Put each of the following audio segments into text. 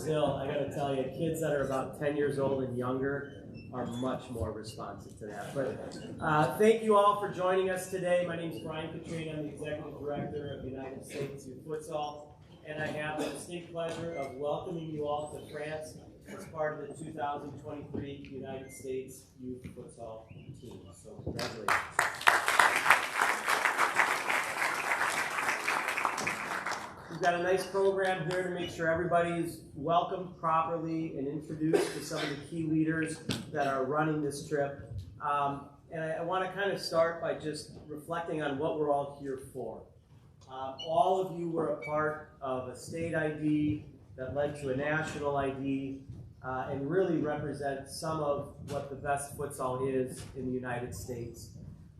still, I got to tell you, kids that are about 10 years old and younger are much more responsive to that. But thank you all for joining us today. My name is Brian Katrina. I'm the Executive Director of United States Youth Futsal, and I have the distinct pleasure of welcoming you all to France as part of the 2023 United States Youth Futsal Teams. So congratulations. We've got a nice program here to make sure everybody's welcomed properly and introduced to some of the key leaders that are running this trip. And I want to kind of start by just reflecting on what we're all here for. All of you were a part of a state ID that led to a national ID and really represent some of what the best futsal is in the United States.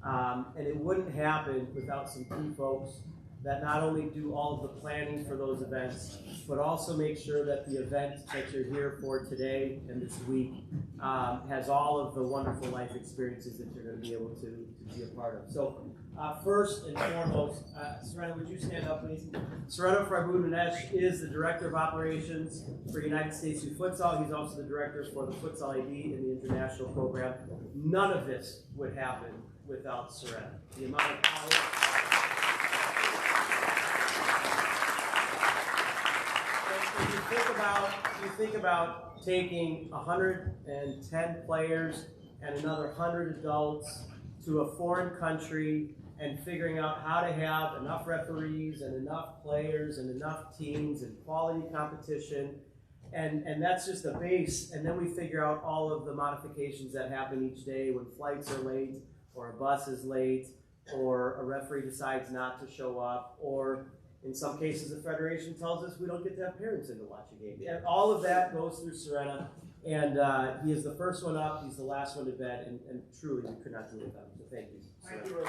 And it wouldn't happen without some key folks that not only do all of the planning for those events, but also make sure that the event that you're here for today and this week has all of the wonderful life experiences that you're going to be able to be a part of. So first and foremost, Serena, would you stand up, please? Serena Frabou-Nanesh is the Director of Operations for United States Youth Futsal. He's also the Director for the Futsal ID in the international program. None of this would happen without Serena. The amount of power. You think about taking 110 players and another 100 adults to a foreign country and figuring out how to have enough referees and enough players and enough teams and quality competition. And that's just a base. And then we figure out all of the modifications that happen each day when flights are late or a bus is late or a referee decides not to show up, or in some cases, the federation tells us we don't get to have parents in to watch a game. And all of that goes through Serena, and he is the first one up, he's the last one to bed, and truly, we could not do it without him. So thank you, Serena.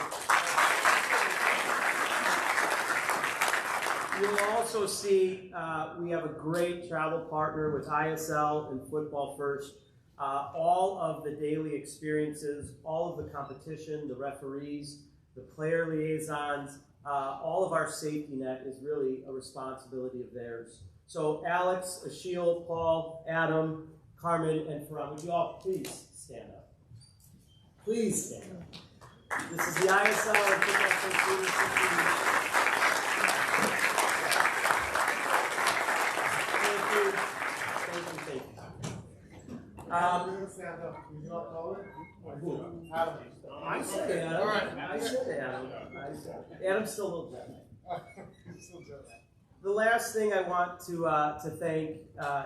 You'll also see we have a great travel partner with ISL and Football First. All of the daily experiences, all of the competition, the referees, the player liaisons, all of our safety net is really a responsibility of theirs. So Alex, Ashil, Paul, Adam, Carmen, and Farhan, would you all please stand up? Please stand up. This is the ISL and Football First Leadership Team. Thank you. Stand up. You not call it? Adam. I said Adam. I said Adam. Adam's still a little jet lagged. The last thing I want to thank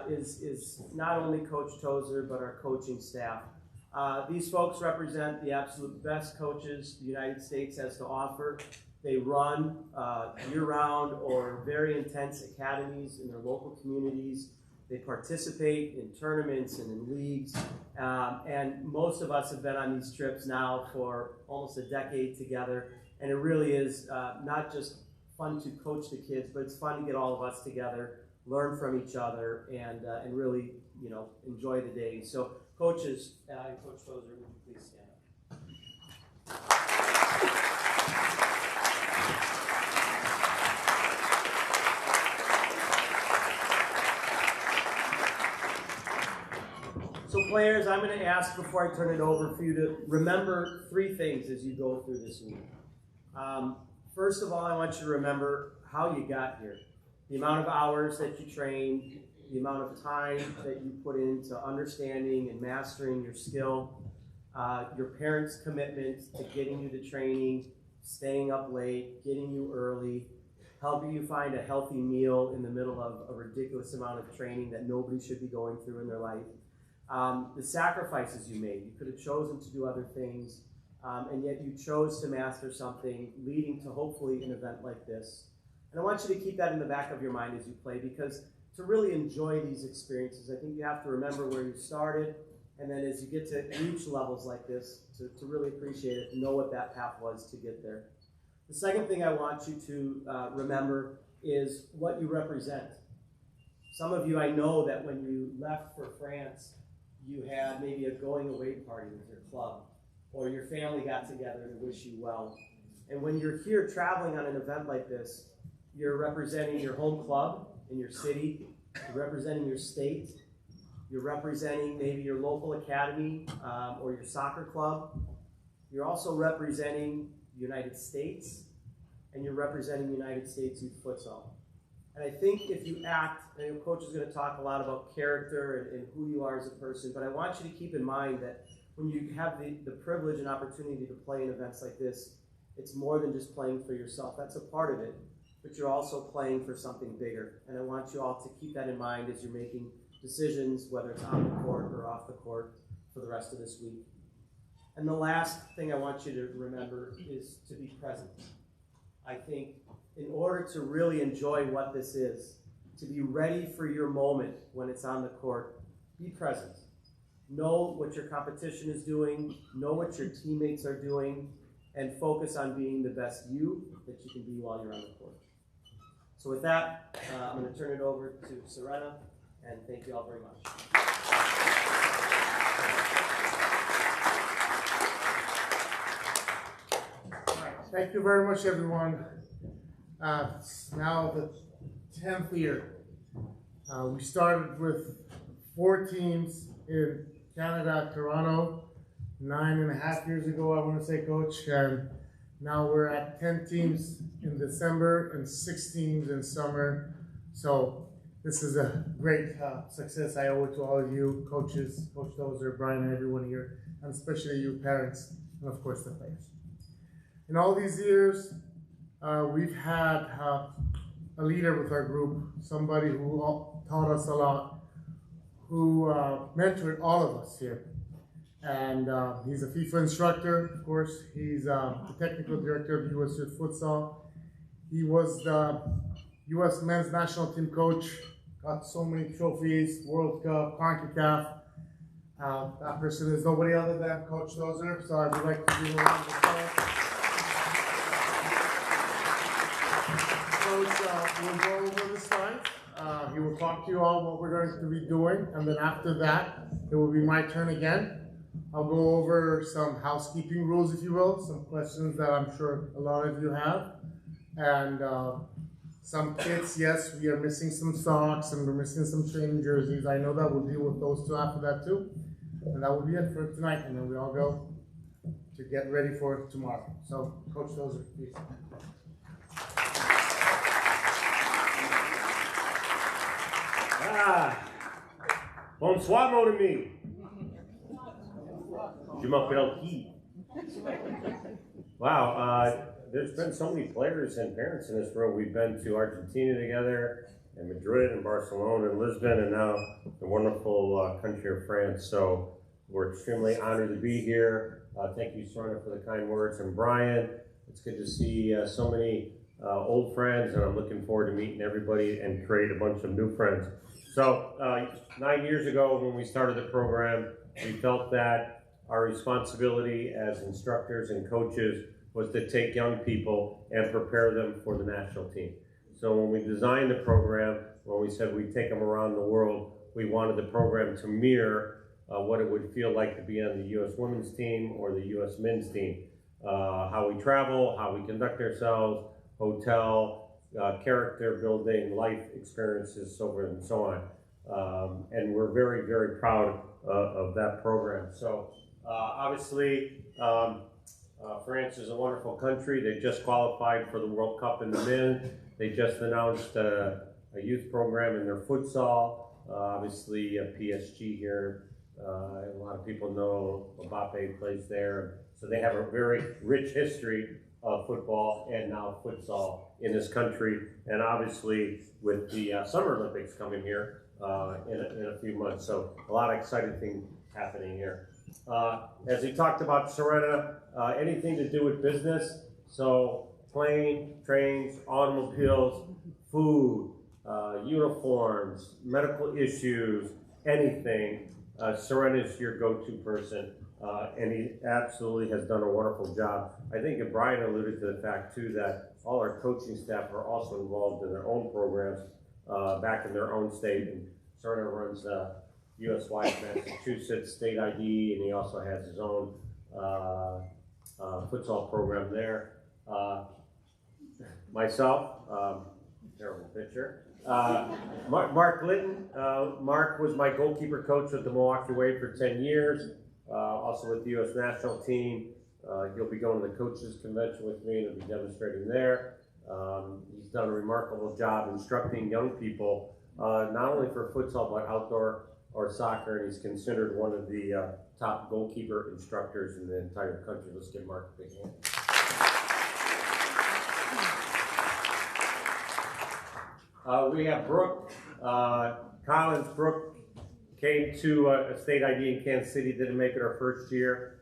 is not only Coach Tozer, but our coaching staff. These folks represent the absolute best coaches the United States has to offer. They run year-round or very intense academies in their local communities. They participate in tournaments and in leagues, and most of us have been on these trips now for almost a decade together, and it really is not just fun to coach the kids, but it's fun to get all of us together, learn from each other, and really, enjoy the day. So coaches, and Coach Tozer, would you please stand up? So players, I'm going to ask before I turn it over for you to remember three things as you go through this week. First of all, I want you to remember how you got here. The amount of hours that you trained, the amount of time that you put into understanding and mastering your skill, your parents' commitment to getting you to training, staying up late, getting you early, helping you find a healthy meal in the middle of a ridiculous amount of training that nobody should be going through in their life. The sacrifices you made. You could have chosen to do other things, and yet you chose to master something, leading to hopefully an event like this. And I want you to keep that in the back of your mind as you play, because to really enjoy these experiences, I think you have to remember where you started, and then as you get to reach levels like this, to really appreciate it, know what that path was to get there. The second thing I want you to remember is what you represent. Some of you, I know that when you left for France, you had maybe a going away party with your club, or your family got together to wish you well. And when you're here traveling on an event like this, you're representing your home club in your city, you're representing your state, you're representing maybe your local academy or your soccer club. You're also representing the United States, and you're representing United States Youth Futsal. And I think if you act, and the coach is going to talk a lot about character and who you are as a person, but I want you to keep in mind that when you have the privilege and opportunity to play in events like this, it's more than just playing for yourself. That's a part of it, but you're also playing for something bigger. And I want you all to keep that in mind as you're making decisions, whether it's on the court or off the court, for the rest of this week. And the last thing I want you to remember is to be present. I think in order to really enjoy what this is, to be ready for your moment when it's on the court, be present. Know what your competition is doing, know what your teammates are doing, and focus on being the best you that you can be while you're on the court. So with that, I'm going to turn it over to Serena, and thank you all very much. Thank you very much, everyone. It's now the 10th year. We started with 4 teams in Canada, Toronto, 9.5 years ago, I want to say, Coach. And now we're at 10 teams in December and 6 teams in summer. So this is a great success. I owe it to all of you, coaches, Coach Dozer, Brian, and everyone here, and especially you parents, and of course the players. In all these years, we've had a leader with our group, somebody who taught us a lot, who mentored all of us here. And he's a FIFA instructor, of course. He's the technical director of USYF Futsal. He was the U.S. men's national team coach, got so many trophies, World Cup, CONCACAF. That person is nobody other than Coach Dozer, so I would like to give him a round of applause. Coach will go over the slides. He will talk to you all what we're going to be doing, and then after that, it will be my turn again. I'll go over some housekeeping rules, if you will, some questions that I'm sure a lot of you have. And some kits, yes, we are missing some socks and we're missing some training jerseys. I know that we'll deal with those two after that too. And that will be it for tonight, and then we all go to get ready for tomorrow. So, Coach Dozer, please. Bonsoir, mon ami. Je m'appelle Guy. Wow, there's been so many players and parents in this room. We've been to Argentina together, and Madrid, and Barcelona, and Lisbon, and now the wonderful country of France. So we're extremely honored to be here. Thank you, Serena, for the kind words. And Brian, it's good to see so many old friends, and I'm looking forward to meeting everybody and create a bunch of new friends. So 9 years ago, when we started the program, we felt that our responsibility as instructors and coaches was to take young people and prepare them for the national team. So when we designed the program, when we said we'd take them around the world, we wanted the program to mirror what it would feel like to be on the U.S. women's team or the U.S. men's team. How we travel, how we conduct ourselves, hotel, character building, life experiences, so forth and so on. And we're very, very proud of that program. So obviously, France is a wonderful country. They just qualified for the World Cup in the men. They just announced a youth program in their futsal. Obviously, PSG here. A lot of people know Mbappe plays there. So they have a very rich history of football and now futsal in this country. And obviously, with the Summer Olympics coming here in a few months. So a lot of exciting things happening here. As we talked about Serena, anything to do with business, so plane, trains, automobiles, food, uniforms, medical issues, anything, Serena is your go-to person, and he absolutely has done a wonderful job. I think Brian alluded to the fact too that all our coaching staff are also involved in their own programs back in their own state, and Serena runs USYF Massachusetts State ID, and he also has his own futsal program there. Myself, terrible picture. Mark Litton. Mark was my goalkeeper coach with the Milwaukee Wave for 10 years, also with the U.S. national team. He'll be going to the coaches convention with me and he'll be demonstrating there. He's done a remarkable job instructing young people, not only for futsal but outdoor or soccer, and he's considered one of the top goalkeeper instructors in the entire country. Let's give Mark a big hand. We have Brooke Collins. Brooke came to a state ID in Kansas City, didn't make it her first year.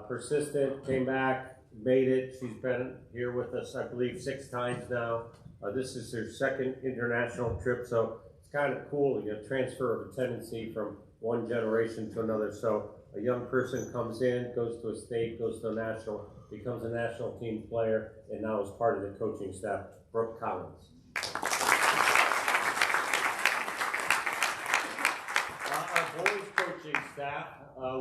Persistent, came back, made it. She's been here with us, I believe, 6 times now. This is her second international trip, so it's kind of cool. You get transfer of a tendency from one generation to another. So a young person comes in, goes to a state, goes to a national, becomes a national team player, and now is part of the coaching staff. Brooke Collins. Our boys coaching staff,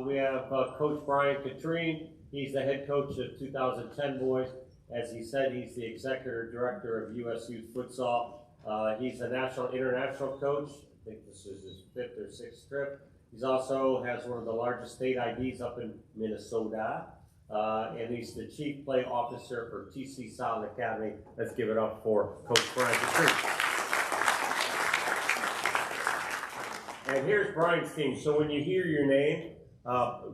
we have Coach Brian Katrine. He's the head coach of 2010 boys. As he said, he's the executive director of USYF Futsal. He's a national international coach. I think this is his 5th or 6th trip. He's also has one of the largest state IDs up in Minnesota. And he's the chief play officer for TC Solid Academy. Let's give it up for Coach Brian Katrine. And here's Brian's team. So when you hear your name,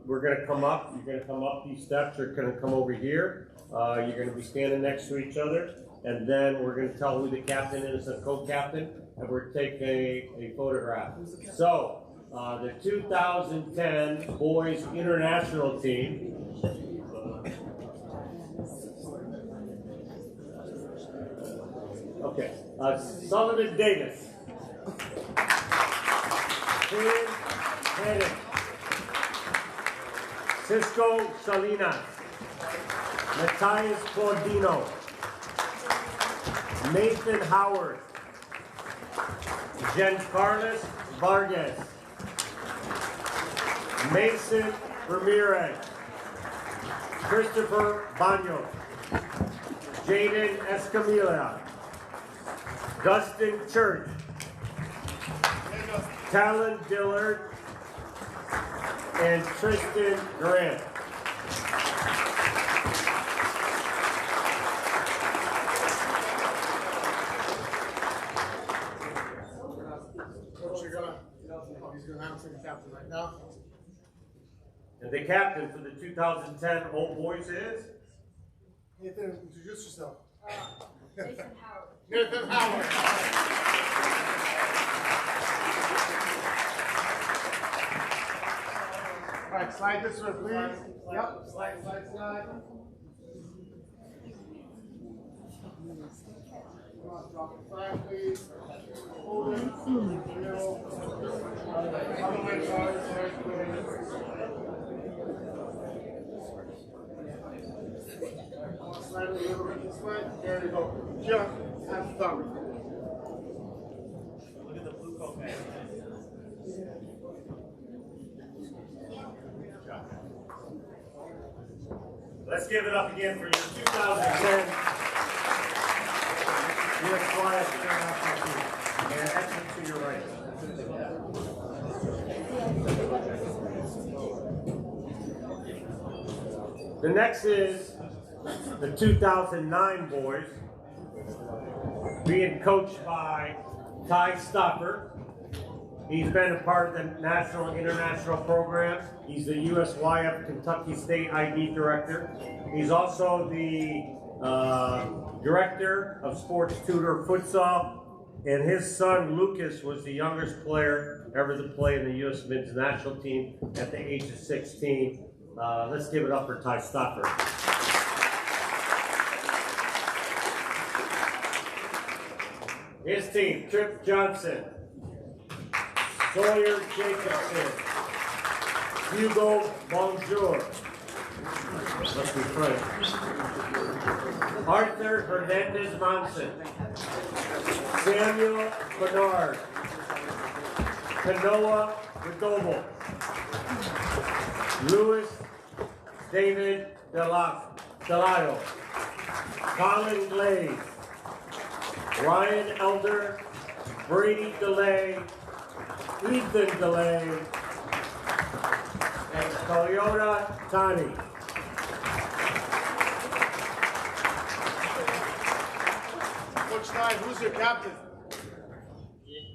we're going to come up. You're going to come up these steps. You're going to come over here. You're going to be standing next to each other. And then we're going to tell who the captain is and co-captain. And we're going to take a photograph. So the 2010 boys international team. Okay. Sullivan Davis. Tim Hennig. Cisco Salinas. Matthias Claudino. Nathan Howard. Giancarlos Vargas. Mason Ramirez. Christopher Baños. Jaden Escamilla. Dustin Church. Talon Dillard. And Tristan Grant. He's going to announce the captain right now. And the captain for the 2010 Old Boys is? Nathan, introduce yourself. Nathan Howard. Nathan Howard. All right, slide this way, please. Yep, slide. Come on, drop the flag, please. Hold it. Other way, sorry, slide a little bit this way. There you go. Jump. Have fun. Look at the blue coat man. Let's give it up again for your 2010 USYF International Team. And exit to your right. The next is the 2009 boys, being coached by Ty Stopper. He's been a part of the national and international programs. He's the USYF Kentucky State ID Director. He's also the Director of Sports Tutor Futsal. And his son, Lucas, was the youngest player ever to play in the U.S. men's national team at the age of 16. Let's give it up for Ty Stopper. His team, Trip Johnson, Sawyer Jacobson, Hugo Bonjour, must be French, Arthur Hernandez Monson, Samuel Bernard, Kanoa Redoble, Louis David Delato, Colin Glaze, Ryan Elder, Brady DeLay, Ethan DeLay, and Toyota Tani. Coach Nye, who's your captain?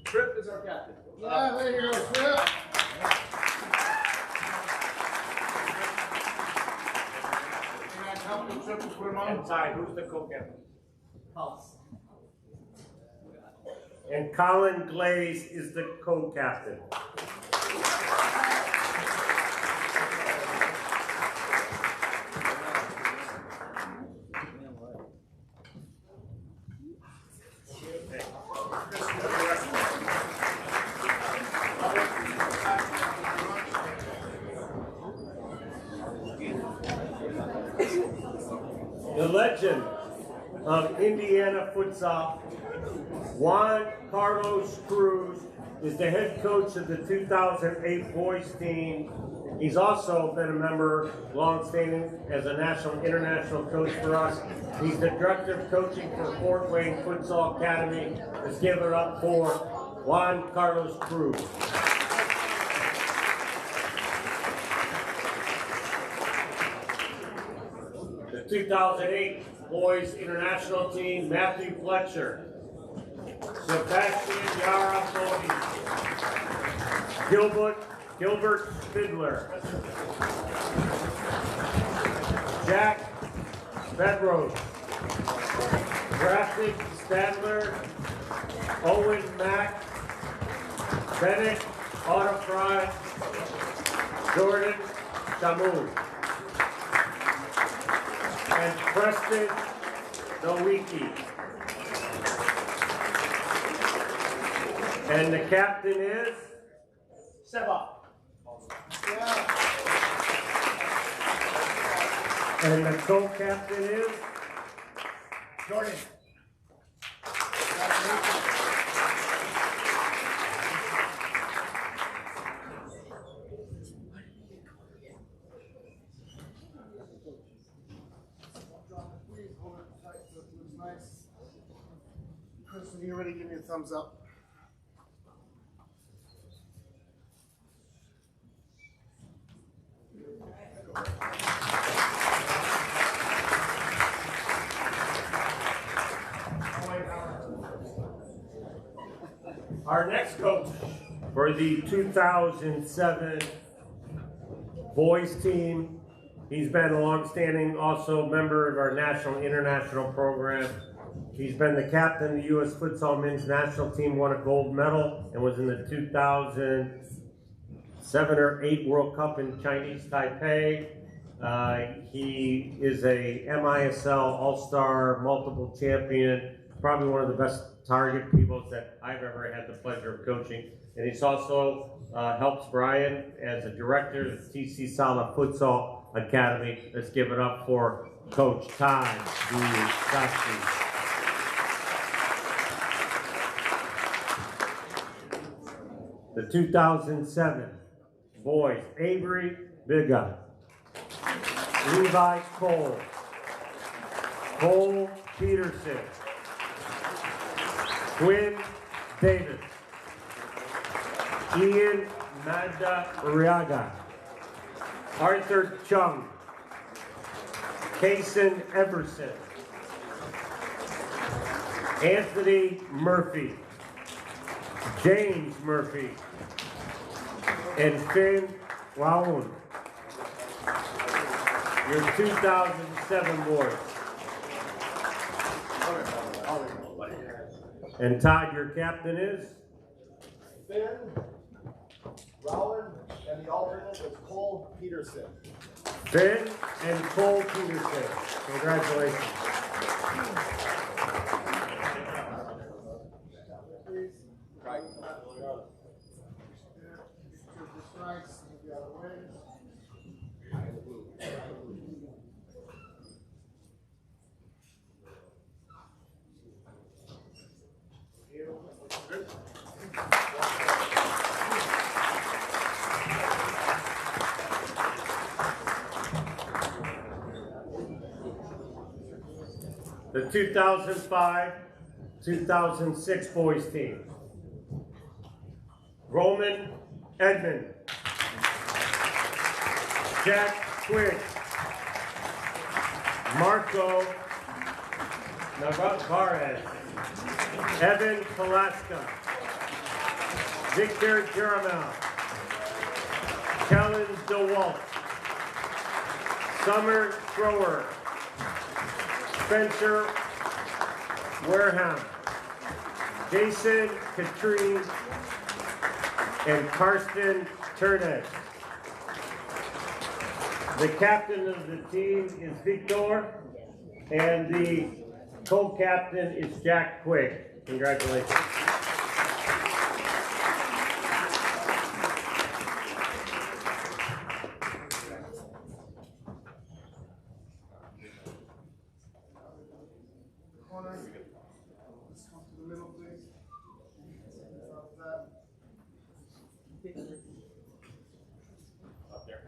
Trip is our captain. Yeah, there you go, Trip. Can I help the Trip to put him on? Ty, who's the co-captain? Pulse. And Colin Glaze is the co-captain. The legend of Indiana futsal, Juan Carlos Cruz, is the head coach of the 2008 boys team. He's also been a member, long-standing, as a national international coach for us. He's the director of coaching for Fort Wayne Futsal Academy. Let's give it up for Juan Carlos Cruz. The 2008 boys international team, Matthew Fletcher, Sebastian Yara Bodi, Gilbert Spindler, Jack Bedrose, Graphic Stadler, Owen Mack, Bennett Autofry, Jordan Shamoon, and Preston Nowicki. And the captain is Seba. And the co-captain is Jordan. Chris, when you're ready, give me a thumbs up. our next coach for the 2007 boys team. He's been a long-standing also member of our national international program. He's been the captain of the U.S. Futsal men's national team, won a gold medal, and was in the 2007 or 8 World Cup in Chinese Taipei. He is a MISL All-Star, multiple champion, probably one of the best target people that I've ever had the pleasure of coaching. And he's also helps Brian as a director of the TC Sala Futsal Academy. Let's give it up for Coach Todd Dusashi. The 2007 boys, Avery Biga, Levi Cole, Cole Peterson, Quinn Davis, Ian Madariaga, Arthur Chung, Kason Everson, Anthony Murphy, James Murphy, and Finn Waun. Your 2007 boys. And Todd, your captain is? Finn, Rowan, and the alternate is Cole Peterson. Finn and Cole Peterson. Congratulations. The 2005-2006 boys team. Roman Edmond, Jack Quigg, Marco Navarez, Evan Palaska, Victor Jaramel, Kellen DeWalt, Summer Thrower, Spencer Wareham, Jason Katrine, and Karsten Turnez. The captain of the team is Victor, and the co-captain is Jack Quigg. Congratulations. Corner. Let's come to the middle, please. Up there.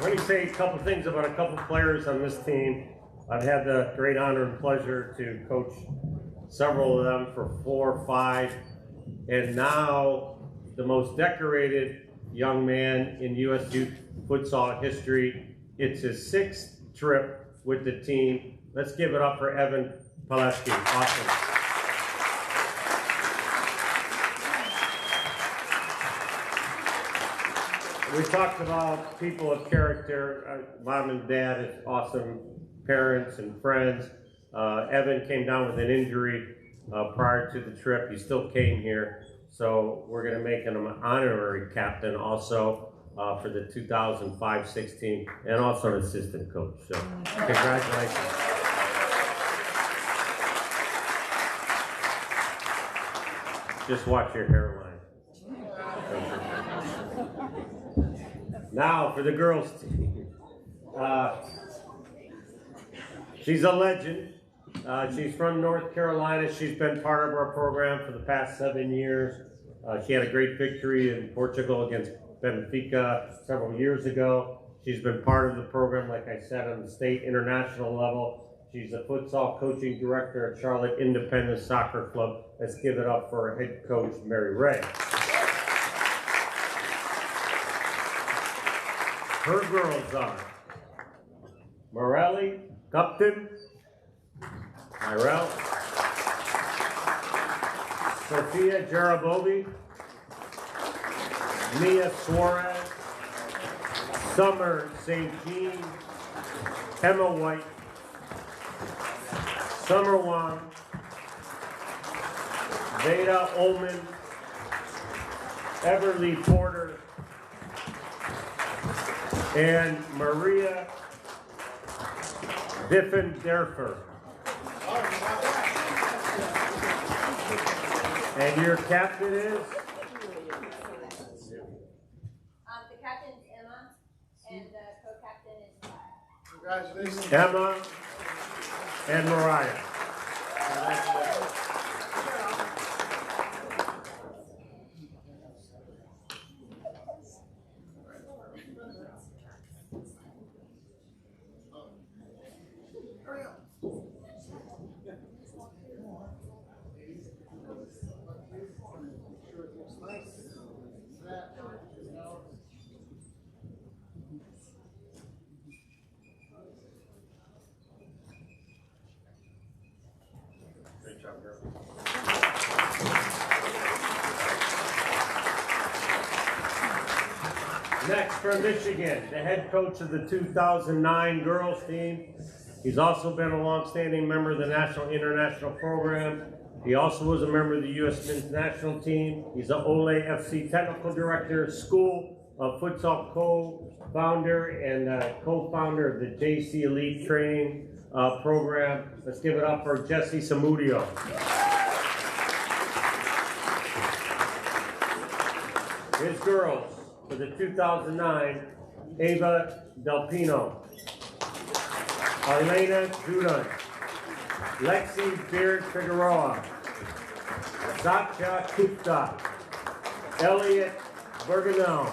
Let me say a couple things about a couple players on this team. I've had the great honor and pleasure to coach several of them for 4 or 5, and now the most decorated young man in US Youth Futsal history. It's his 6th trip with the team. Let's give it up for Evan Palaski. Awesome. We talked about people of character. Mom and dad is awesome parents and friends. Evan came down with an injury prior to the trip. He still came here. So we're going to make him an honorary captain also for the 2005-16 and also an assistant coach. So congratulations. Just watch your hairline. Now for the girls team. She's a legend. She's from North Carolina. She's been part of our program for the past 7 years. She had a great victory in Portugal against Benfica several years ago. She's been part of the program, like I said, on the state international level. She's a futsal coaching director at Charlotte Independent Soccer Club. Let's give it up for our head coach, Mary Ray. Her girls are Morelli, Captain, Myrell, Sophia Jarabobi, Mia Suarez, Summer St. Jean, Emma White, Summer Wong, Veda Ullman, Everly Porter, and Maria Diffenderfer. And your captain is? The captain is Emma, and the co-captain is Mariah. Congratulations. Emma and Mariah. Great job, girl. Next from Michigan, the head coach of the 2009 girls team. He's also been a longstanding member of the National International Program. He also was a member of the U.S. Men's National Team. He's the Ole FC Technical Director, School of Futsal co-founder and co-founder of the JC Elite Training Program. Let's give it up for Jesse Samudio. His girls for the 2009, Ava Delpino, Arlena Judon, Lexi Beard Figueroa, Satya Gupta, Elliot Berganel,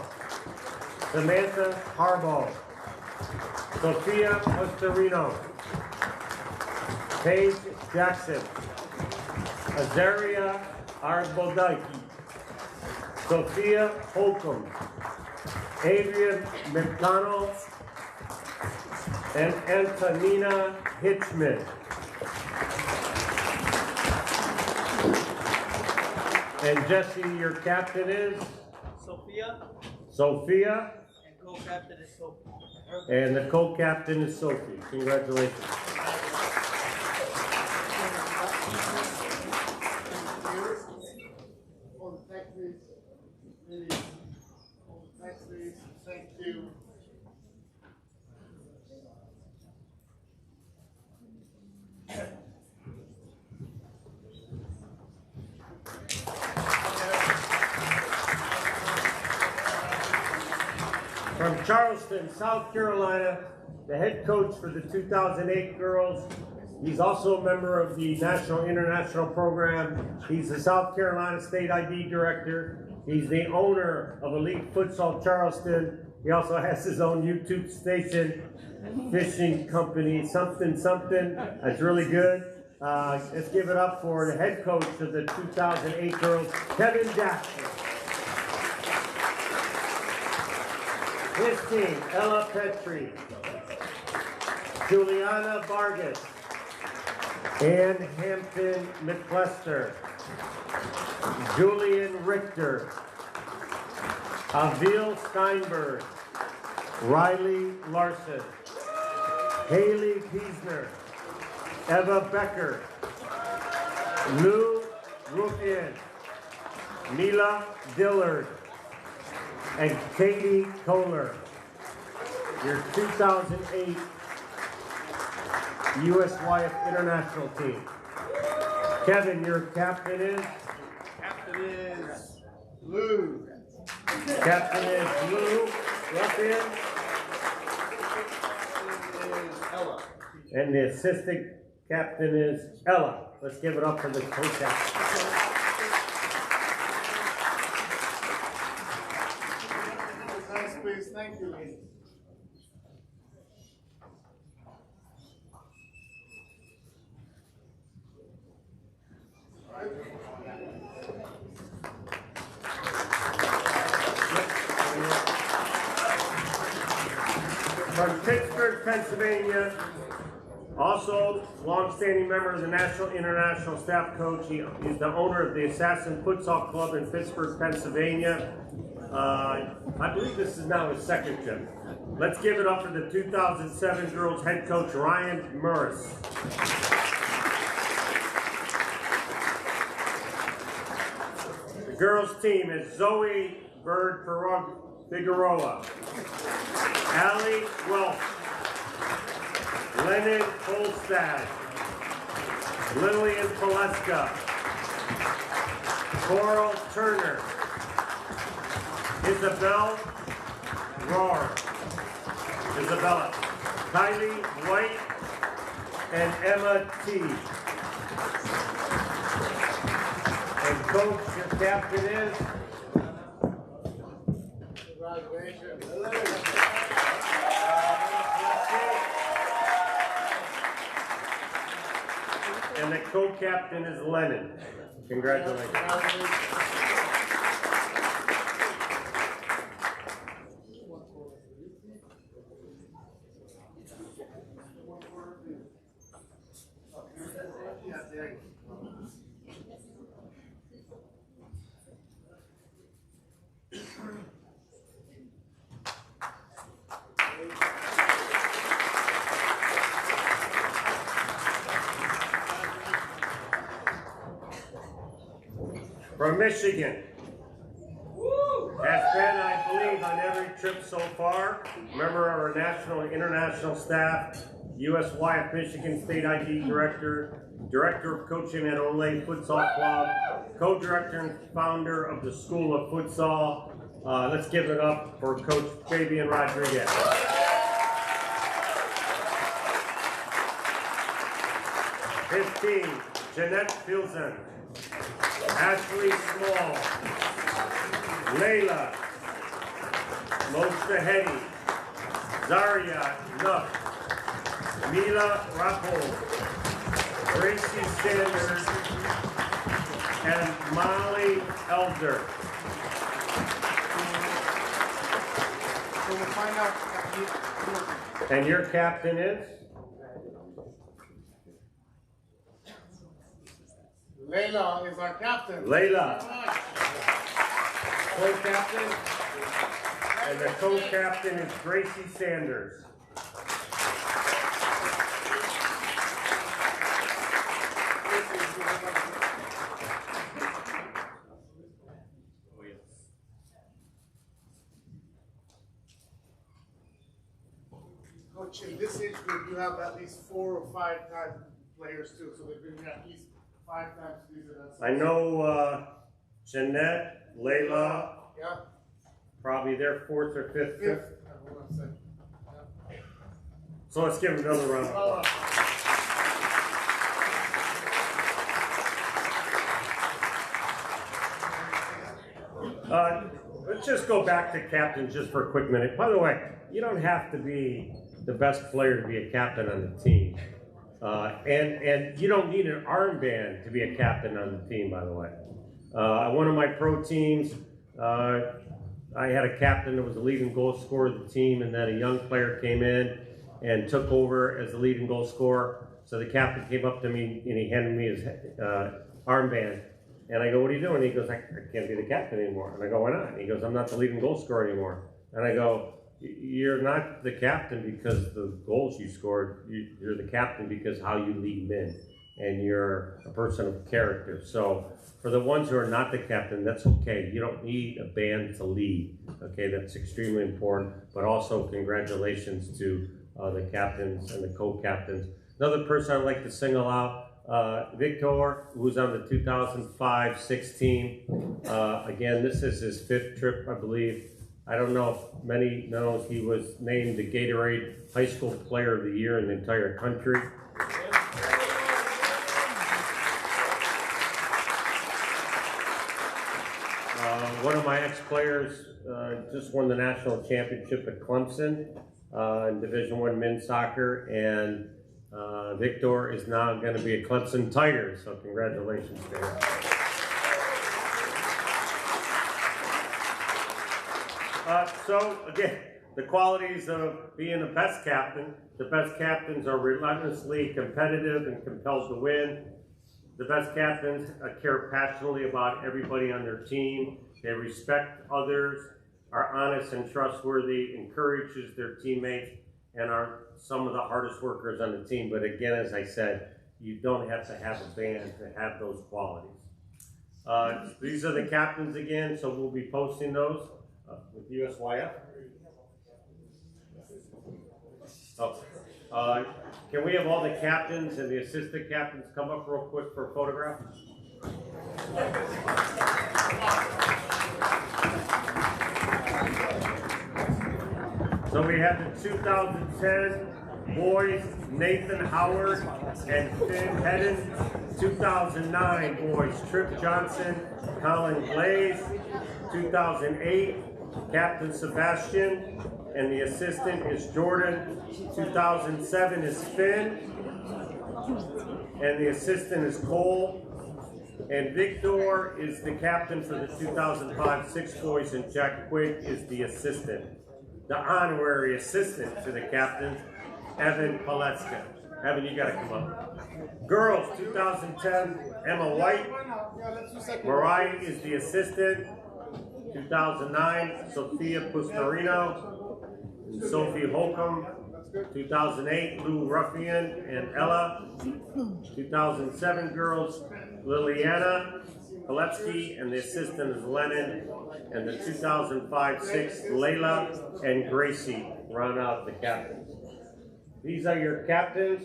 Samantha Harbaugh, Sophia Ostorino, Paige Jackson, Azaria Arbodaiki, Sophia Holcomb, Adrian McDonald, and Antonina Hitchman. And Jesse, your captain is? Sophia. And co-captain is Sophie. And the co-captain is Sophie. Congratulations. Thank you. From Charleston, South Carolina, the head coach for the 2008 girls. He's also a member of the National International Program. He's the South Carolina State ID Director. He's the owner of Elite Futsal Charleston. He also has his own YouTube station, fishing company, something. That's really good. Let's give it up for the head coach of the 2008 girls, Kevin Jackson. His team, Ella Petrie, Juliana Vargas, Ann Hampton McClester, Julian Richter, Avil Steinberg, Riley Larson, Haley Piesner, Eva Becker, Lou Rufin, Mila Dillard, and Katie Kohler, your 2008 USYF International Team. Kevin, your captain is? Captain is Lou. Captain is Lou Rufin. Ella. And the assistant captain is Ella. Let's give it up for the co-captain. Nice, please. Thank you, ladies. From Pittsburgh, Pennsylvania, also longstanding member of the National International Staff Coach. He's the owner of the Assassin Futsal Club in Pittsburgh, Pennsylvania. I believe this is now his second trip. Let's give it up for the 2007 girls head coach, Ryan Morris. The girls team is Zoe Bird Figueroa, Allie Welch, Lennon Kolstad, Lillian Paleska, Coral Turner, Isabella, Kylie White, and Emma T. And coach, your captain is? And the co-captain is Lennon. Congratulations. From Michigan, has been, I believe, on every trip so far. Member of our national and international staff, USYF Michigan State ID Director, Director of Coaching at Olay Futsal Club, Co-Director and Founder of the School of Futsal. Let's give it up for Coach Fabian Rodriguez. His team, Jeanette Filson, Ashley Small, Layla Mostahedi, Zaria Nuck, Mila Rappel, Gracie Sanders, and Molly Elder. So we'll find out. And your captain is? Layla is our captain. Layla. Co-captain. And the co-captain is Gracie Sanders. Coach, in this age group, you have at least 4 or 5 time players too, so they've been at least 5 times to these events. I know Jeanette, Layla, Yeah. probably their 4th or 5th. Fifth. Hold on a second. Yeah. So let's give them another round of applause. Let's just go back to captains just for a quick minute. By the way, you don't have to be the best player to be a captain on the team. And you don't need an armband to be a captain on the team, by the way. One of my pro teams, I had a captain that was the leading goal scorer of the team, and then a young player came in and took over as the leading goal scorer. So the captain came up to me and he handed me his armband. And I go, "What are you doing?" He goes, I can't be the captain anymore. And I go, "Why not?" And he goes, "I'm not the leading goal scorer anymore." And I go, "You're not the captain because of the goals you scored. You're the captain because how you lead men. And you're a person of character." So for the ones who are not the captain, that's okay. You don't need a band to lead. Okay, that's extremely important. But also congratulations to the captains and the co-captains. Another person I'd like to single out, Victor, who's on the 2005-6 team. Again, this is his 5th trip, I believe. I don't know if many know he was named the Gatorade High School Player of the Year in the entire country. One of my ex-players just won the national championship at Clemson in Division I men's soccer, and Victor is now going to be a Clemson Tiger, so congratulations to him. So again, the qualities of being the best captain. The best captains are relentlessly competitive and compelled to win. The best captains care passionately about everybody on their team. They respect others, are honest and trustworthy, encourages their teammates, and are some of the hardest workers on the team. But again, as I said, you don't have to have a band to have those qualities. These are the captains again, so we'll be posting those with USYF. Oh, can we have all the captains and the assistant captains come up real quick for a photograph? So we have the 2010 boys, Nathan Howard and Finn Hedden. 2009 boys, Trip Johnson, Colin Glaze. 2008, Captain Sebastian, and the assistant is Jordan. 2007 is Finn, and the assistant is Cole. And Victor is the captain for the 2005-6 boys, and Jack Quigg is the assistant. The honorary assistant to the captain, Evan Paletska. Evan, you gotta come up. Girls, 2010, Emma White. Mariah is the assistant. 2009, Sophia Pustarino and Sophie Holcomb. 2008, Lou Ruffian and Ella. 2007 girls, Liliana Koletsky, and the assistant is Lennon. And the 2005-6, Layla and Gracie round out the captains. These are your captains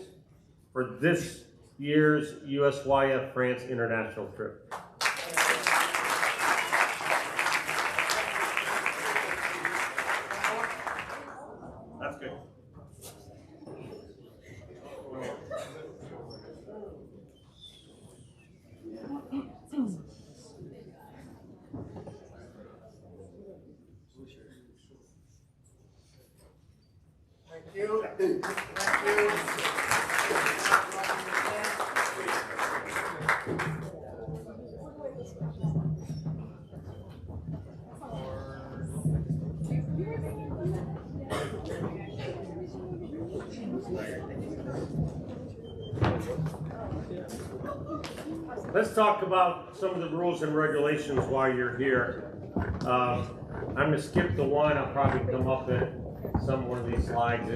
for this year's USYF France International trip. That's good. Thank you. Thank you. Let's talk about some of the rules and regulations while you're here. I'm going to skip the one. I'll probably come up in some one of these slides.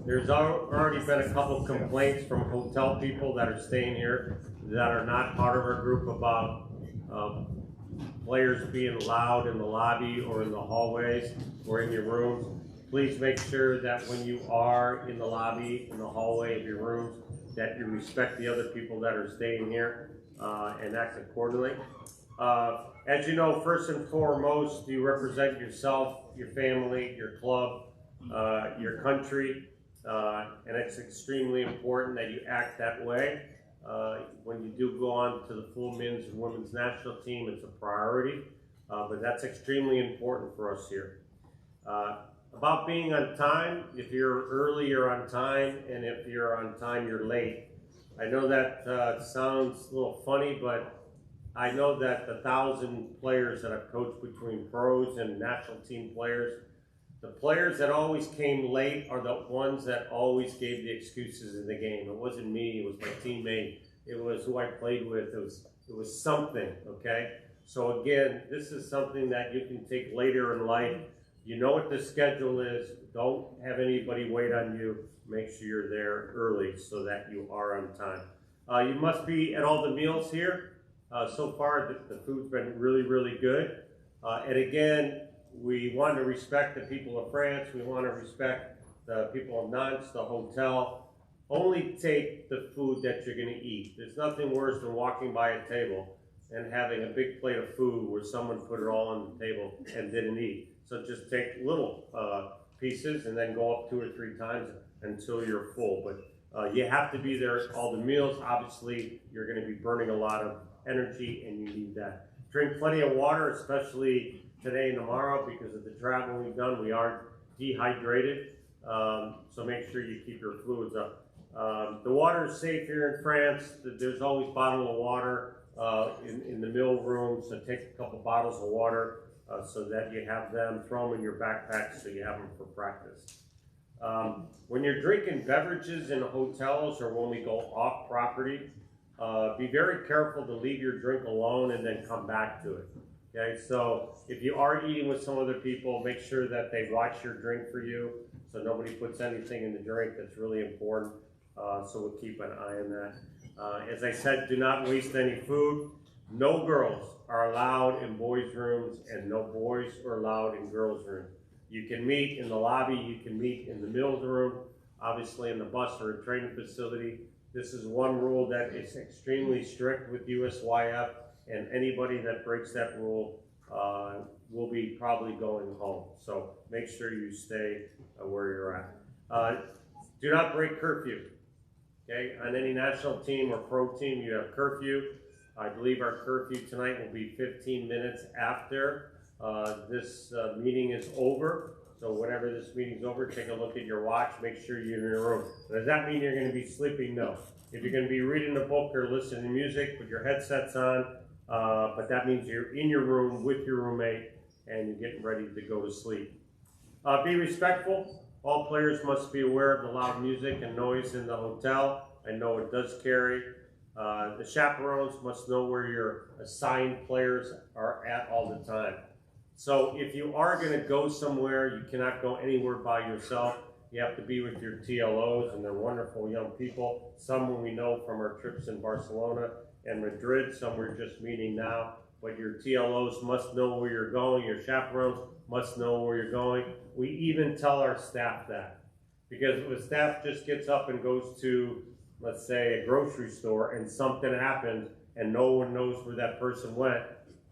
There's already been a couple complaints from hotel people that are staying here that are not part of our group about players being loud in the lobby or in the hallways or in your rooms. Please make sure that when you are in the lobby, in the hallway of your rooms, that you respect the other people that are staying here and act accordingly. As you know, first and foremost, you represent yourself, your family, your club, your country, and it's extremely important that you act that way. When you do go on to the full men's and women's national team, it's a priority, but that's extremely important for us here. About being on time, if you're early, you're on time, and if you're on time, you're late. I know that sounds a little funny, but I know that the 1,000 players that I've coached between pros and national team players, the players that always came late are the ones that always gave the excuses in the game. It wasn't me, it was my teammate, it was who I played with, it was something, okay? So again, this is something that you can take later in life. You know what the schedule is, don't have anybody wait on you, make sure you're there early so that you are on time. You must be at all the meals here. So far, the food's been really, really good. And again, we want to respect the people of France. We want to respect the people of Nantes, the hotel. Only take the food that you're going to eat. There's nothing worse than walking by a table and having a big plate of food where someone put it all on the table and didn't eat. So just take little pieces and then go up 2 or 3 times until you're full. But you have to be there all the meals. Obviously, you're going to be burning a lot of energy and you need that. Drink plenty of water, especially today and tomorrow because of the travel we've done. We are dehydrated, so make sure you keep your fluids up. The water is safe here in France. There's always bottled of water in the meal room, so take a couple bottles of water so that you have them. Throw them in your backpack so you have them for practice. When you're drinking beverages in hotels or when we go off property, be very careful to leave your drink alone and then come back to it. Okay, so if you are eating with some other people, make sure that they watch your drink for you so nobody puts anything in the drink. That's really important. So we'll keep an eye on that. As I said, do not waste any food. No girls are allowed in boys' rooms and no boys are allowed in girls' rooms. You can meet in the lobby, you can meet in the meals room, obviously in the bus or a training facility. This is one rule that is extremely strict with USYF, and anybody that breaks that rule will be probably going home. So make sure you stay where you're at. Do not break curfew. Okay, on any national team or pro team, you have curfew. I believe our curfew tonight will be 15 minutes after this meeting is over. So whenever this meeting's over, take a look at your watch, make sure you're in your room. Does that mean you're going to be sleeping? No. If you're going to be reading a book or listening to music, put your headsets on, but that means you're in your room with your roommate and you're getting ready to go to sleep. Be respectful. All players must be aware of the loud music and noise in the hotel. I know it does carry. The chaperones must know where your assigned players are at all the time. So if you are going to go somewhere, you cannot go anywhere by yourself. You have to be with your TLOs, and they're wonderful young people. Some we know from our trips in Barcelona and Madrid, some we're just meeting now. But your TLOs must know where you're going. Your chaperones must know where you're going. We even tell our staff that. Because if the staff just gets up and goes to, let's say, a grocery store and something happens and no one knows where that person went,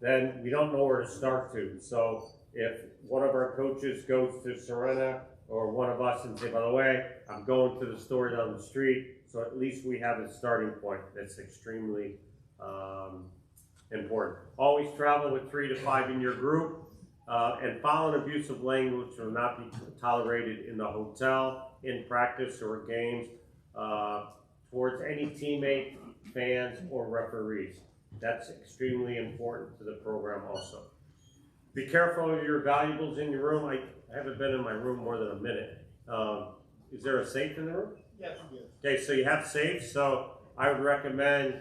then we don't know where to start to. So if one of our coaches goes to Serena or one of us and say, by the way, I'm going to the store down the street, so at least we have a starting point. That's extremely important. Always travel with 3 to 5 in your group, and foul and abusive language will not be tolerated in the hotel. in practice or games towards any teammate, fans, or referees. That's extremely important to the program also. Be careful of your valuables in your room. I haven't been in my room more than a minute. Is there a safe in the room? Yes. Okay, so you have safes. So I would recommend,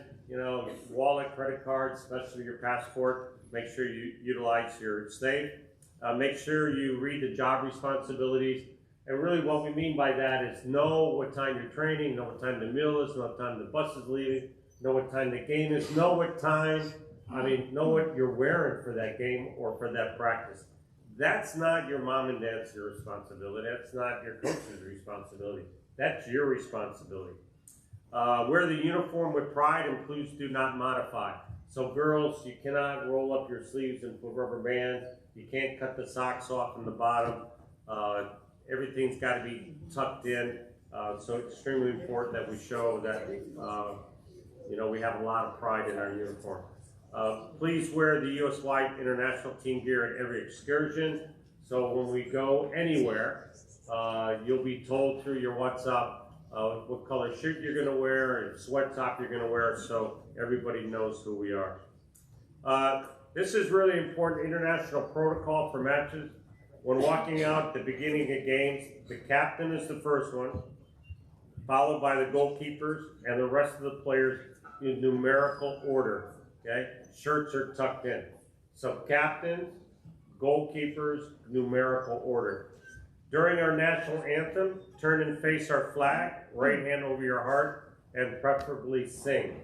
wallet, credit card, especially your passport. Make sure you utilize your safe. Make sure you read the job responsibilities. And really what we mean by that is know what time you're training, know what time the meal is, know what time the bus is leaving, know what time the game is, know what you're wearing for that game or for that practice. That's not your mom and dad's responsibility. That's not your coach's responsibility. That's your responsibility. Wear the uniform with pride and please do not modify. So girls, you cannot roll up your sleeves and put rubber bands. You can't cut the socks off in the bottom. Everything's got to be tucked in. So it's extremely important that we show that we have a lot of pride in our uniform. Please wear the USYF International Team gear at every excursion. So when we go anywhere, you'll be told through your WhatsApp what color shirt you're going to wear and sweat top you're going to wear, so everybody knows who we are. This is really important international protocol for matches. When walking out at the beginning of games, the captain is the first one, followed by the goalkeepers and the rest of the players in numerical order. Okay, shirts are tucked in. So captains, goalkeepers, numerical order. During our national anthem, turn and face our flag, right hand over your heart, and preferably sing.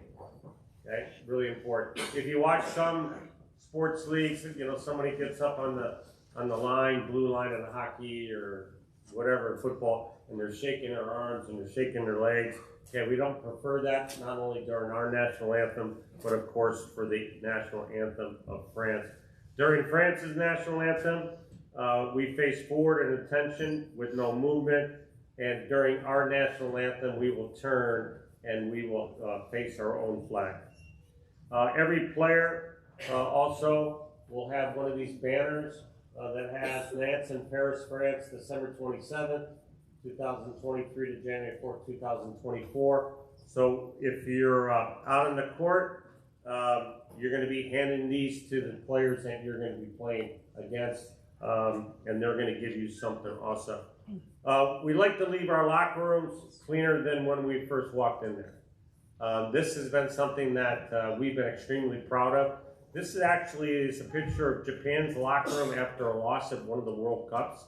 Okay, really important. If you watch some sports leagues, somebody gets up on the line, blue line in hockey or whatever, football, and they're shaking their arms and they're shaking their legs. Okay, we don't prefer that, not only during our national anthem, but of course for the national anthem of France. During France's national anthem, we face forward and attention with no movement, and during our national anthem, we will turn and we will face our own flag. Every player also will have one of these banners that has Nantes and Paris, France, December 27th, 2023 to January 4th, 2024. So if you're out on the court, you're going to be handing these to the players that you're going to be playing against, and they're going to give you something also. We like to leave our locker rooms cleaner than when we first walked in there. This has been something that we've been extremely proud of. This is a picture of Japan's locker room after a loss at one of the World Cups.